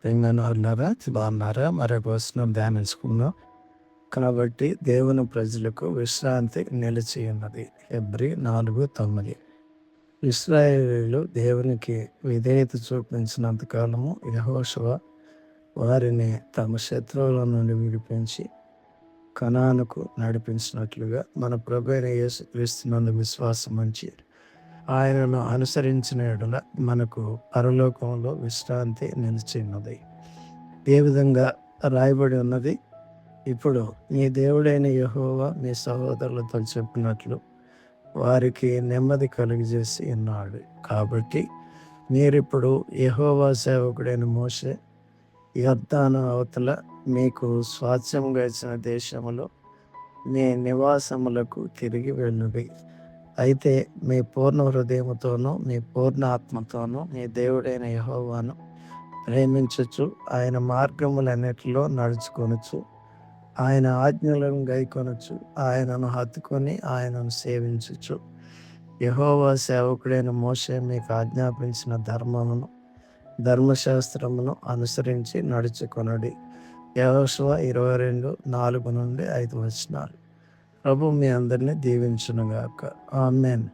ప్రియమైనవారులారా, బాగున్నారా? మరొక వచనం ధ్యానించుకుందాం. కాబట్టి దేవుని ప్రజలకు విశ్రాంతి నిలిచి ఉన్నది. హెబ్రీ 4:9. ఇశ్రాయేలీయులు దేవునికి విధేయత చూపించినంత కాలము యెహోషువ వారిని తమ శత్రువుల నుండి విడిపించి కనానుకు నడిపించినట్లుగా మన ప్రభువైన యేసుక్రీస్తునందు విశ్వాసం ఉంచి ఆయనను అనుసరించిన యెడల మనకు పరలోకంలో విశ్రాంతి నిలిచి ఉన్నది. ఏ విధంగా రాయబడి ఉన్నది? ఇప్పుడు నీ దేవుడైన యెహోవా మీ సహోదరులతో చెప్పినట్లు వారికి నెమ్మది కలుగజేసి ఉన్నాడు. కాబట్టి మీరిప్పుడు యెహోవా సేవకుడైన మోషే యొర్దాను అవతల మీకు స్వాస్థ్యముగా ఇచ్చిన దేశములో మీ నివాసములకు తిరిగి వెళ్ళుడి. అయితే మీ పూర్ణ హృదయముతోనూ మీ పూర్ణ ఆత్మతోనూ మీ దేవుడైన యెహోవాను ప్రేమించుచు ఆయన మార్గములన్నిటిలో నడుచుకొనుచు ఆయన ఆజ్ఞలను గైకొనుచు ఆయనను హత్తుకొని ఆయనను సేవించుచు యెహోవా సేవకుడైన మోషే మీకు ఆజ్ఞాపించిన ధర్మశాస్త్రమును అనుసరించి నడుచుకొనుడి. యెహోషువ 22:4-5 వచనాలు. ప్రభు మీ అందరినీ దీవించునుగాక. ఆమేన్.